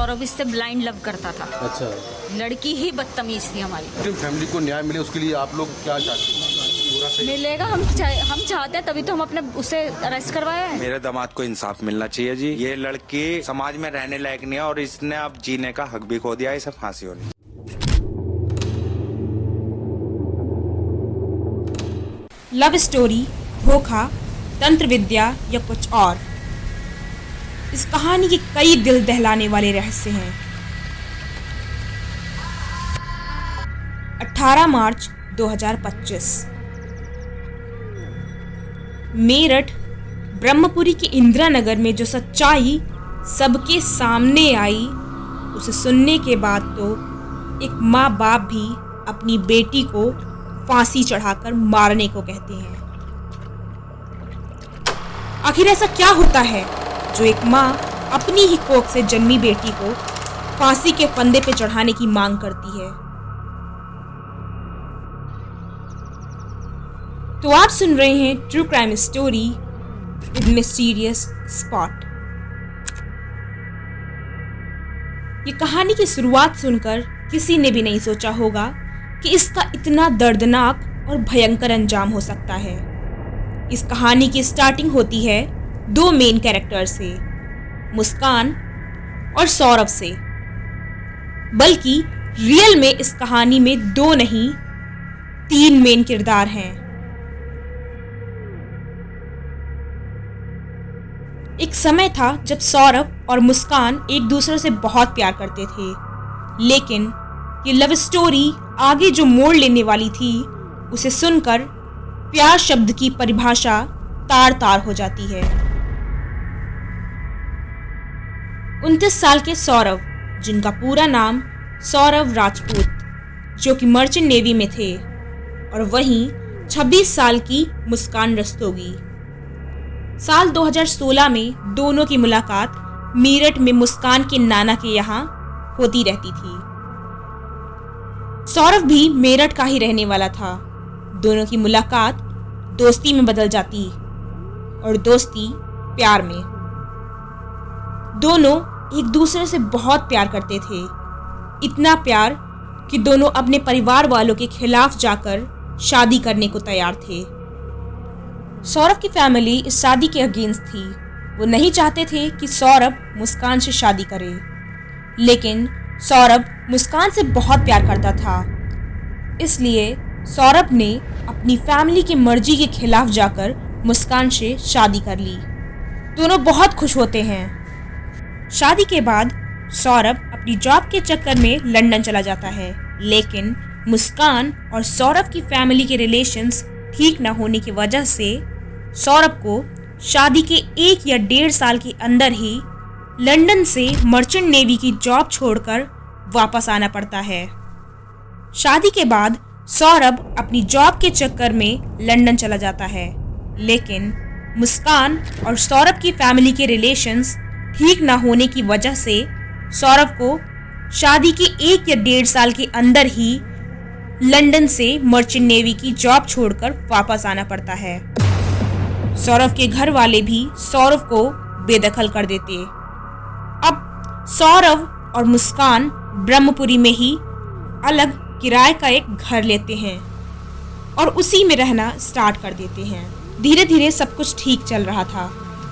सौरभ इससे blind love करता था। अच्छा, लड़की ही बदतमीज थी हमारी। फैमिली को न्याय मिले उसके लिए आप लोग क्या चाहते हैं? पूरा सही मिलेगा, हम चाहते हैं, तभी तो हम अपने उसे अरेस्ट करवाया है। मेरे दामाद को इंसाफ मिलना चाहिए जी। ये लड़की समाज में रहने लायक नहीं है और इसने अब जीने का हक भी खो दिया। इसे फांसी होनी। लव स्टोरी, धोखा, तंत्र विद्या या कुछ और, इस कहानी के कई दिल दहलाने वाले रहस्य हैं। 18 मार्च 2025 मेरठ ब्रह्मपुरी के इंदिरा नगर में जो सच्चाई सबके सामने आई, उसे सुनने के बाद तो एक माँ बाप भी अपनी बेटी को फांसी चढ़ाकर मारने को कहते हैं। आखिर ऐसा क्या होता है जो एक माँ अपनी ही कोख से जन्मी बेटी को फांसी के फंदे पे चढ़ाने की मांग करती है? तो आप सुन रहे हैं true crime story with mysterious spot. ये कहानी की शुरुआत सुनकर किसी ने भी नहीं सोचा होगा कि इसका इतना दर्दनाक और भयंकर अंजाम हो सकता है। इस कहानी की स्टार्टिंग होती है दो मेन कैरेक्टर से, मुस्कान और सौरभ से। बल्कि रियल में इस कहानी में दो नहीं, 3 मेन किरदार हैं। एक समय था जब सौरभ और मुस्कान एक दूसरे से बहुत प्यार करते थे, लेकिन ये लव स्टोरी आगे जो मोड़ लेने वाली थी, उसे सुनकर प्यार शब्द की परिभाषा तार तार हो जाती है। 29 साल के सौरभ, जिनका पूरा नाम सौरभ राजपूत, जो कि मर्चेंट नेवी में थे, और वहीं 26 साल की मुस्कान रस्तोगी। साल 2016 में दोनों की मुलाकात मेरठ में मुस्कान के नाना के यहाँ होती रहती थी। सौरभ भी मेरठ का ही रहने वाला था। दोनों की मुलाकात दोस्ती में बदल जाती और दोस्ती प्यार में। दोनों एक दूसरे से बहुत प्यार करते थे, इतना प्यार कि दोनों अपने परिवार वालों के खिलाफ जाकर शादी करने को तैयार थे। सौरभ की फैमिली इस शादी के अगेंस्ट थी। वो नहीं चाहते थे कि सौरभ मुस्कान से शादी करे, लेकिन सौरभ मुस्कान से बहुत प्यार करता था। इसलिए सौरभ ने अपनी फैमिली की मर्जी के खिलाफ जाकर मुस्कान से शादी कर ली। दोनों बहुत खुश होते हैं। शादी के बाद सौरभ अपनी जॉब के चक्कर में लंदन चला जाता है, लेकिन मुस्कान और सौरभ की फैमिली के रिलेशंस ठीक न होने की वजह से सौरभ को शादी के 1 या 1.5 साल के अंदर ही लंदन से मर्चेंट नेवी की जॉब छोड़कर वापस आना पड़ता है। शादी के बाद सौरभ अपनी जॉब के चक्कर में लंदन चला जाता है, लेकिन मुस्कान और सौरभ की फैमिली के रिलेशंस ठीक न होने की वजह से सौरभ को शादी के 1 या 1.5 साल के अंदर ही लंदन से मर्चेंट नेवी की जॉब छोड़कर वापस आना पड़ता है। सौरभ के घर वाले भी सौरभ को बेदखल कर देते। अब सौरभ और मुस्कान ब्रह्मपुरी में ही अलग किराए का एक घर लेते हैं और उसी में रहना स्टार्ट कर देते हैं। धीरे धीरे सब कुछ ठीक चल रहा था।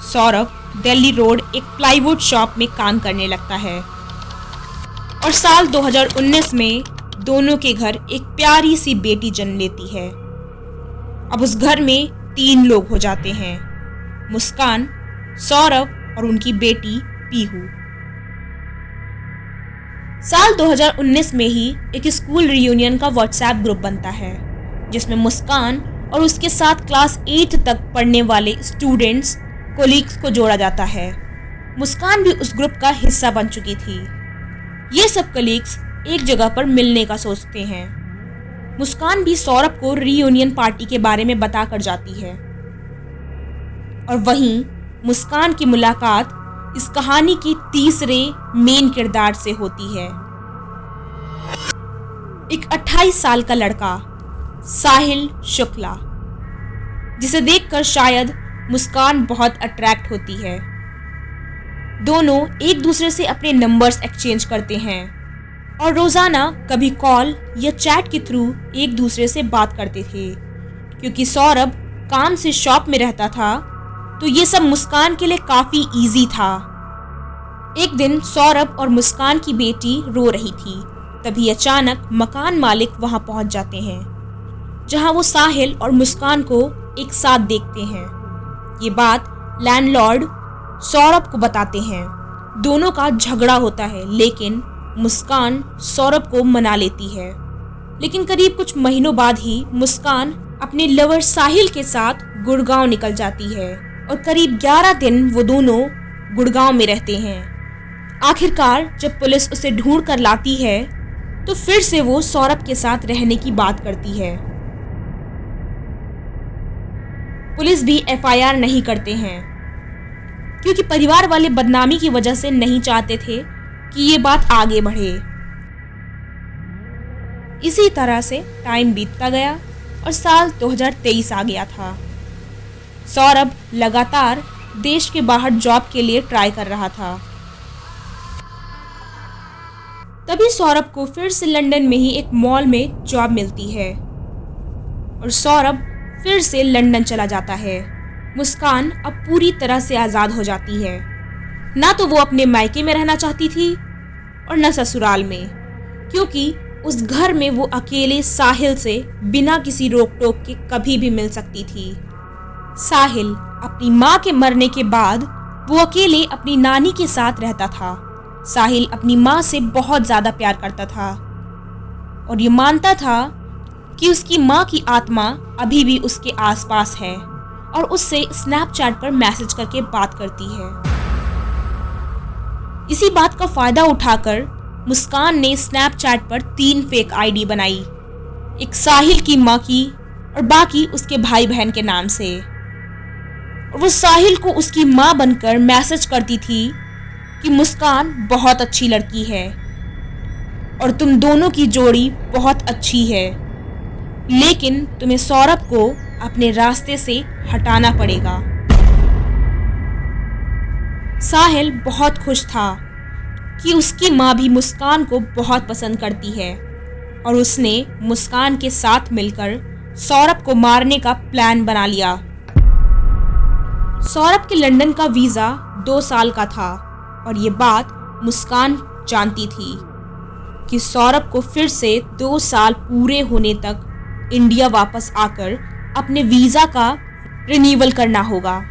सौरभ दिल्ली रोड एक प्लाईवुड शॉप में काम करने लगता है और साल 2019 में दोनों के घर एक प्यारी सी बेटी जन्म लेती है। अब उस घर में 3 लोग हो जाते हैं, मुस्कान, सौरभ और उनकी बेटी पीहू। साल 2019 में ही एक स्कूल रियूनियन का व्हाट्सएप ग्रुप बनता है, जिसमें मुस्कान और उसके साथ क्लास 8 तक पढ़ने वाले स्टूडेंट्स, कोलीग्स को जोड़ा जाता है। मुस्कान भी उस ग्रुप का हिस्सा बन चुकी थी। ये सब कलीग्स एक जगह पर मिलने का सोचते हैं। मुस्कान भी सौरभ को रीयूनियन पार्टी के बारे में बताकर जाती है और वहीं मुस्कान की मुलाकात इस कहानी की तीसरे मेन किरदार से होती है। एक 28 साल का लड़का, साहिल शुक्ला, जिसे देखकर शायद मुस्कान बहुत अट्रैक्ट होती है। दोनों एक दूसरे से अपने नंबर्स एक्सचेंज करते हैं और रोजाना कभी कॉल या चैट के थ्रू एक दूसरे से बात करते थे। क्योंकि सौरभ काम से शॉप में रहता था तो ये सब मुस्कान के लिए काफी इजी था। एक दिन सौरभ और मुस्कान की बेटी रो रही थी, तभी अचानक मकान मालिक वहां पहुंच जाते हैं, जहां वो साहिल और मुस्कान को एक साथ देखते हैं। ये बात लैंडलॉर्ड सौरभ को बताते हैं। दोनों का झगड़ा होता है, लेकिन मुस्कान सौरभ को मना लेती है। लेकिन करीब कुछ महीनों बाद ही मुस्कान अपने लवर साहिल के साथ गुड़गांव निकल जाती है और करीब 11 दिन वो दोनों गुड़गांव में रहते हैं। आखिरकार जब पुलिस उसे ढूंढ कर लाती है तो फिर से वो सौरभ के साथ रहने की बात करती है। पुलिस भी एफआईआर नहीं करते हैं क्योंकि परिवार वाले बदनामी की वजह से नहीं चाहते थे कि ये बात आगे बढ़े। इसी तरह से टाइम बीतता गया और साल 2023 आ गया था। सौरभ लगातार देश के बाहर जॉब के लिए ट्राई कर रहा था। तभी सौरभ को फिर से लंदन में ही एक मॉल में जॉब मिलती है और सौरभ फिर से लंदन चला जाता है। मुस्कान अब पूरी तरह से आज़ाद हो जाती है। ना तो वो अपने मायके में रहना चाहती थी और न ससुराल में, क्योंकि उस घर में वो अकेले साहिल से बिना किसी रोक टोक के कभी भी मिल सकती थी। साहिल अपनी माँ के मरने के बाद वो अकेले अपनी नानी के साथ रहता था। साहिल अपनी माँ से बहुत ज़्यादा प्यार करता था और ये मानता था कि उसकी माँ की आत्मा अभी भी उसके आसपास है और उससे स्नैपचैट पर मैसेज करके बात करती है। इसी बात का फायदा उठाकर मुस्कान ने स्नैपचैट पर 3 फेक आईडी बनाई, एक साहिल की माँ की और बाकी उसके भाई बहन के नाम से। और वो साहिल को उसकी माँ बनकर मैसेज करती थी कि मुस्कान बहुत अच्छी लड़की है और तुम दोनों की जोड़ी बहुत अच्छी है, लेकिन तुम्हें सौरभ को अपने रास्ते से हटाना पड़ेगा। साहिल बहुत खुश था कि उसकी माँ भी मुस्कान को बहुत पसंद करती है और उसने मुस्कान के साथ मिलकर सौरभ को मारने का प्लान बना लिया। सौरभ के लंदन का वीज़ा 2 साल का था और ये बात मुस्कान जानती थी कि सौरभ को फिर से 2 साल पूरे होने तक इंडिया वापस आकर अपने वीज़ा का रिन्यूअल करना होगा।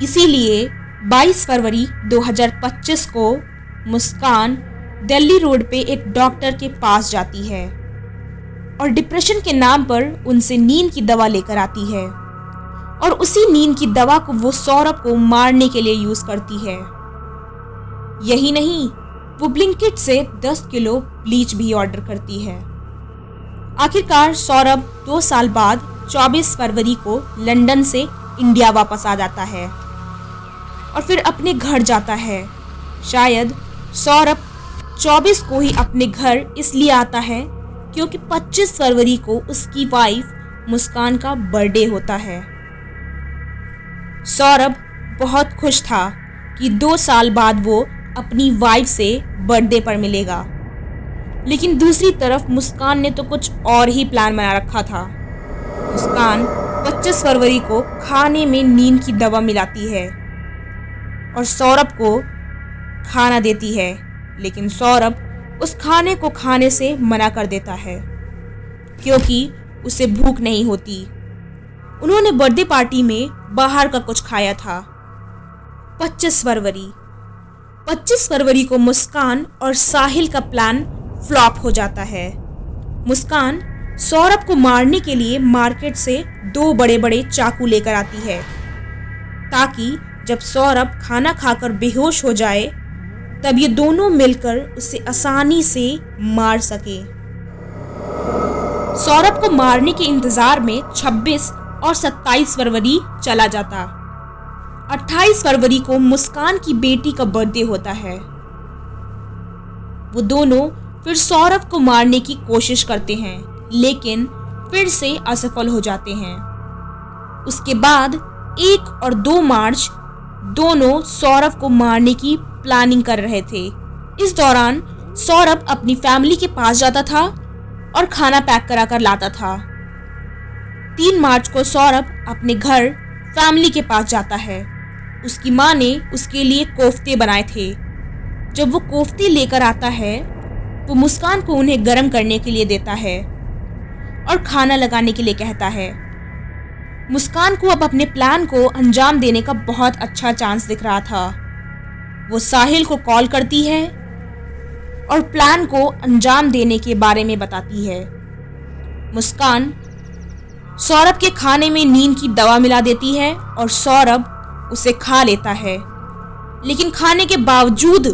इसीलिए 22 फरवरी 2025 को मुस्कान दिल्ली रोड पे एक डॉक्टर के पास जाती है और डिप्रेशन के नाम पर उनसे नींद की दवा लेकर आती है और उसी नींद की दवा को वो सौरभ को मारने के लिए यूज करती है। यही नहीं, वो ब्लिंकिट से 10 किलो ब्लीच भी ऑर्डर करती है। आखिरकार सौरभ 2 साल बाद 24 फरवरी को लंदन से इंडिया वापस आ जाता है और फिर अपने घर जाता है। शायद सौरभ 24 को ही अपने घर इसलिए आता है क्योंकि 25 फरवरी को उसकी वाइफ मुस्कान का बर्थडे होता है। सौरभ बहुत खुश था कि 2 साल बाद वो अपनी वाइफ से बर्थडे पर मिलेगा, लेकिन दूसरी तरफ मुस्कान ने तो कुछ और ही प्लान बना रखा था। मुस्कान 25 फरवरी को खाने में नींद की दवा मिलाती है और सौरभ को खाना देती है, लेकिन सौरभ उस खाने को खाने से मना कर देता है क्योंकि उसे भूख नहीं होती। उन्होंने बर्थडे पार्टी में बाहर का कुछ खाया था। 25 फरवरी को मुस्कान और साहिल का प्लान फ्लॉप हो जाता है। मुस्कान सौरभ को मारने के लिए मार्केट से 2 बड़े-बड़े चाकू लेकर आती है ताकि जब सौरभ खाना खाकर बेहोश हो जाए तब ये दोनों मिलकर उसे आसानी से मार सके। सौरभ को मारने के इंतजार में 26 और 27 फरवरी चला जाता। 28 फरवरी को मुस्कान की बेटी का बर्थडे होता है। वो दोनों फिर सौरभ को मारने की कोशिश करते हैं, लेकिन फिर से असफल हो जाते हैं। उसके बाद 1 और 2 मार्च दोनों सौरभ को मारने की प्लानिंग कर रहे थे। इस दौरान सौरभ अपनी फैमिली के पास जाता था और खाना पैक करा कर लाता था। 3 मार्च को सौरभ अपने घर फैमिली के पास जाता है। उसकी माँ ने उसके लिए कोफ्ते बनाए थे। जब वो कोफ्ते लेकर आता है वो मुस्कान को उन्हें गर्म करने के लिए देता है और खाना लगाने के लिए कहता है। मुस्कान को अब अपने प्लान को अंजाम देने का बहुत अच्छा चांस दिख रहा था। वो साहिल को कॉल करती है और प्लान को अंजाम देने के बारे में बताती है। मुस्कान सौरभ के खाने में नींद की दवा मिला देती है और सौरभ उसे खा लेता है, लेकिन खाने के बावजूद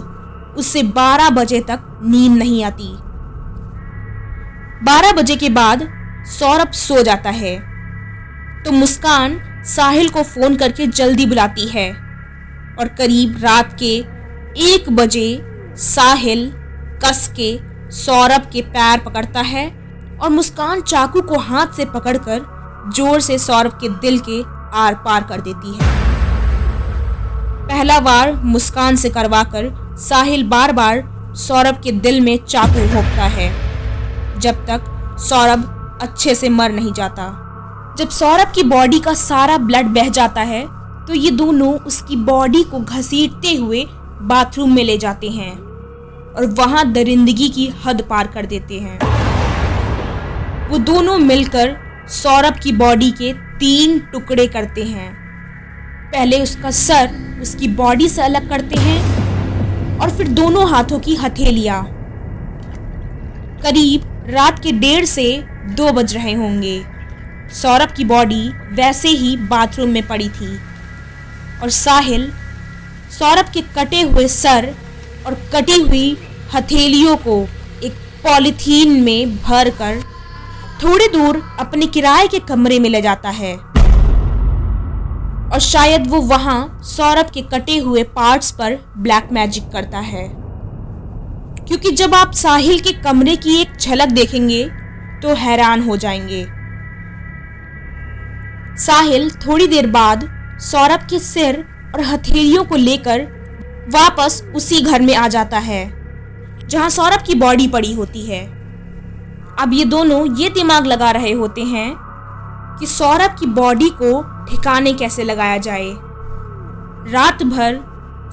उससे 12 बजे तक नींद नहीं आती। 12 बजे के बाद सौरभ सो जाता है तो मुस्कान साहिल को फोन करके जल्दी बुलाती है और करीब रात के 1 बजे साहिल कस के सौरभ के पैर पकड़ता है और मुस्कान चाकू को हाथ से पकड़कर जोर से सौरभ के दिल के आर पार कर देती है। पहला वार मुस्कान से करवाकर साहिल बार बार सौरभ के दिल में चाकू भोंकता है जब तक सौरभ अच्छे से मर नहीं जाता। जब सौरभ की बॉडी का सारा ब्लड बह जाता है तो ये दोनों उसकी बॉडी को घसीटते हुए बाथरूम में ले जाते हैं और वहां दरिंदगी की हद पार कर देते हैं। वो दोनों मिलकर सौरभ की बॉडी के 3 टुकड़े करते हैं। पहले उसका सर उसकी बॉडी से अलग करते हैं और फिर दोनों हाथों की हथेलियां। करीब रात के 1:30 से 2 बज रहे होंगे। सौरभ की बॉडी वैसे ही बाथरूम में पड़ी थी और साहिल सौरभ के कटे हुए सर और कटी हुई हथेलियों को एक पॉलीथीन में भरकर थोड़ी दूर अपने किराए के कमरे में ले जाता है और शायद वो वहां सौरभ के कटे हुए पार्ट्स पर ब्लैक मैजिक करता है, क्योंकि जब आप साहिल के कमरे की एक झलक देखेंगे तो हैरान हो जाएंगे। साहिल थोड़ी देर बाद सौरभ के सिर और हथेलियों को लेकर वापस उसी घर में आ जाता है जहां सौरभ की बॉडी पड़ी होती है। अब ये दोनों ये दिमाग लगा रहे होते हैं कि सौरभ की बॉडी को ठिकाने कैसे लगाया जाए। रात भर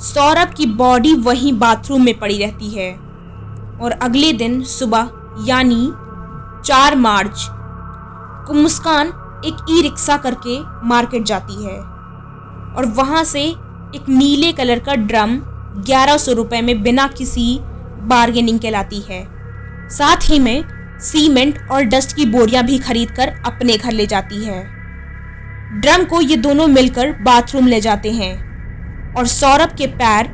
सौरभ की बॉडी वहीं बाथरूम में पड़ी रहती है और अगले दिन सुबह यानी 4 मार्च को मुस्कान एक ई-रिक्शा करके मार्केट जाती है और वहां से एक नीले कलर का ड्रम 1100 रुपए में बिना किसी बार्गेनिंग के लाती है। साथ ही में सीमेंट और डस्ट की बोरियां भी खरीदकर अपने घर ले जाती है। ड्रम को ये दोनों मिलकर बाथरूम ले जाते हैं और सौरभ के पैर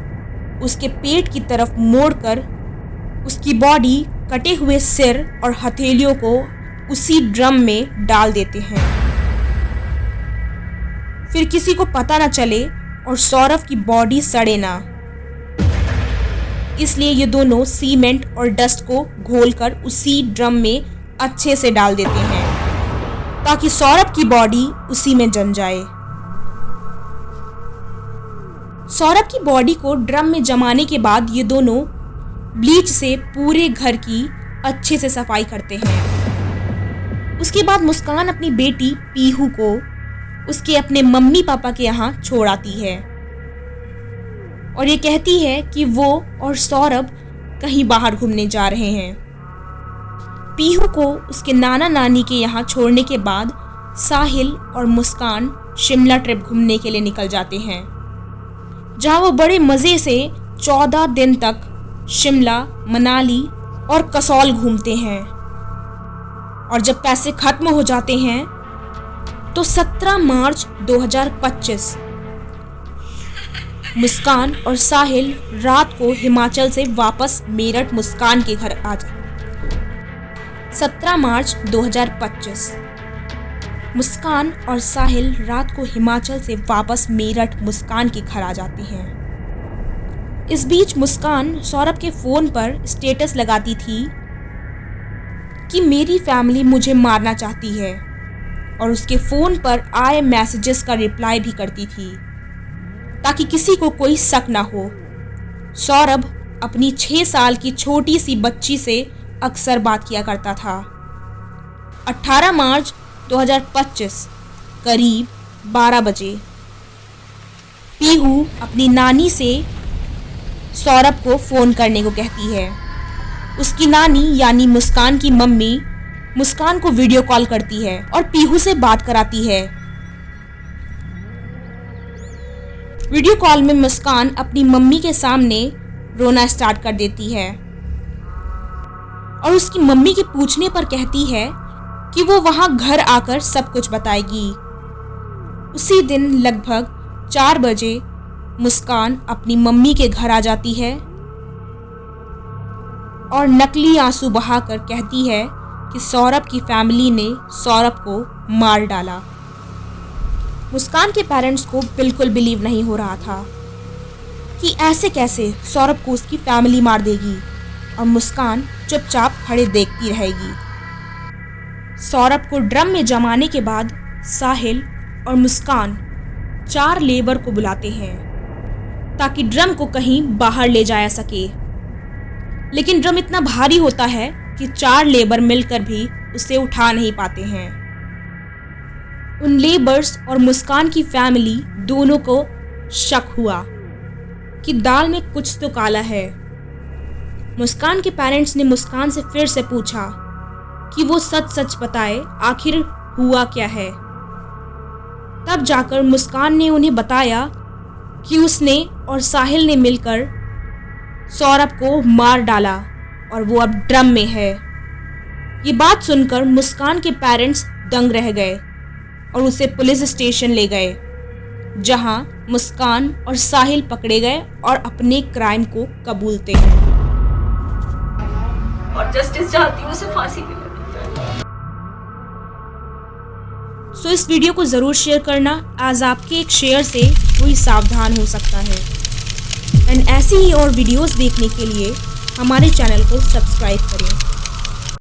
उसके पेट की तरफ मोड़कर उसकी बॉडी कटे हुए सिर और हथेलियों को उसी ड्रम में डाल देते हैं, फिर किसी को पता न चले और सौरभ की बॉडी सड़े ना, इसलिए ये दोनों सीमेंट और डस्ट को घोलकर उसी ड्रम में अच्छे से डाल देते हैं ताकि सौरभ की बॉडी उसी में जम जाए। सौरभ की बॉडी को ड्रम में जमाने के बाद ये दोनों ब्लीच से पूरे घर की अच्छे से सफाई करते हैं। उसके बाद मुस्कान अपनी बेटी पीहू को उसके अपने मम्मी पापा के यहाँ छोड़ आती है और ये कहती है कि वो और सौरभ कहीं बाहर घूमने जा रहे हैं। पीहू को उसके नाना नानी के यहाँ छोड़ने के बाद साहिल और मुस्कान शिमला ट्रिप घूमने के लिए निकल जाते हैं, जहाँ वो बड़े मज़े से 14 दिन तक शिमला, मनाली और कसौल घूमते हैं। और जब पैसे खत्म हो जाते हैं तो 17 मार्च 2025 मुस्कान और साहिल रात को हिमाचल से वापस मेरठ मुस्कान के घर आ जाते। 17 मार्च 2025 मुस्कान और साहिल रात को हिमाचल से वापस मेरठ मुस्कान के घर आ जाते हैं। इस बीच मुस्कान सौरभ के फोन पर स्टेटस लगाती थी कि मेरी फैमिली मुझे मारना चाहती है और उसके फोन पर आए मैसेजेस का रिप्लाई भी करती थी। ताकि किसी को कोई शक ना हो। सौरभ अपनी 6 साल की छोटी सी बच्ची से अक्सर बात किया करता था। 18 मार्च 2025 करीब 12 बजे पीहू अपनी नानी से सौरभ को फ़ोन करने को कहती है। उसकी नानी यानी मुस्कान की मम्मी मुस्कान को वीडियो कॉल करती है और पीहू से बात कराती है। वीडियो कॉल में मुस्कान अपनी मम्मी के सामने रोना स्टार्ट कर देती है और उसकी मम्मी के पूछने पर कहती है कि वो वहां घर आकर सब कुछ बताएगी। उसी दिन लगभग 4 बजे मुस्कान अपनी मम्मी के घर आ जाती है और नकली आंसू बहाकर कहती है कि सौरभ की फैमिली ने सौरभ को मार डाला। मुस्कान के पेरेंट्स को बिल्कुल बिलीव नहीं हो रहा था कि ऐसे कैसे सौरभ को उसकी फैमिली मार देगी और मुस्कान चुपचाप खड़े देखती रहेगी। सौरभ को ड्रम में जमाने के बाद साहिल और मुस्कान 4 लेबर को बुलाते हैं ताकि ड्रम को कहीं बाहर ले जाया सके, लेकिन ड्रम इतना भारी होता है कि 4 लेबर मिलकर भी उसे उठा नहीं पाते हैं। उन लेबर्स और मुस्कान की फैमिली दोनों को शक हुआ कि दाल में कुछ तो काला है। मुस्कान के पेरेंट्स ने मुस्कान से फिर से पूछा कि वो सच सच बताए आखिर हुआ क्या है। तब जाकर मुस्कान ने उन्हें बताया कि उसने और साहिल ने मिलकर सौरभ को मार डाला और वो अब ड्रम में है। ये बात सुनकर मुस्कान के पेरेंट्स दंग रह गए और उसे पुलिस स्टेशन ले गए, जहां मुस्कान और साहिल पकड़े गए और अपने क्राइम को कबूलते हैं। और जस्टिस चाहती हूँ उसे फांसी मिले। सो इस वीडियो को ज़रूर शेयर करना, आज आपके एक शेयर से कोई सावधान हो सकता है। एंड ऐसी ही और वीडियोस देखने के लिए हमारे चैनल को सब्सक्राइब करें।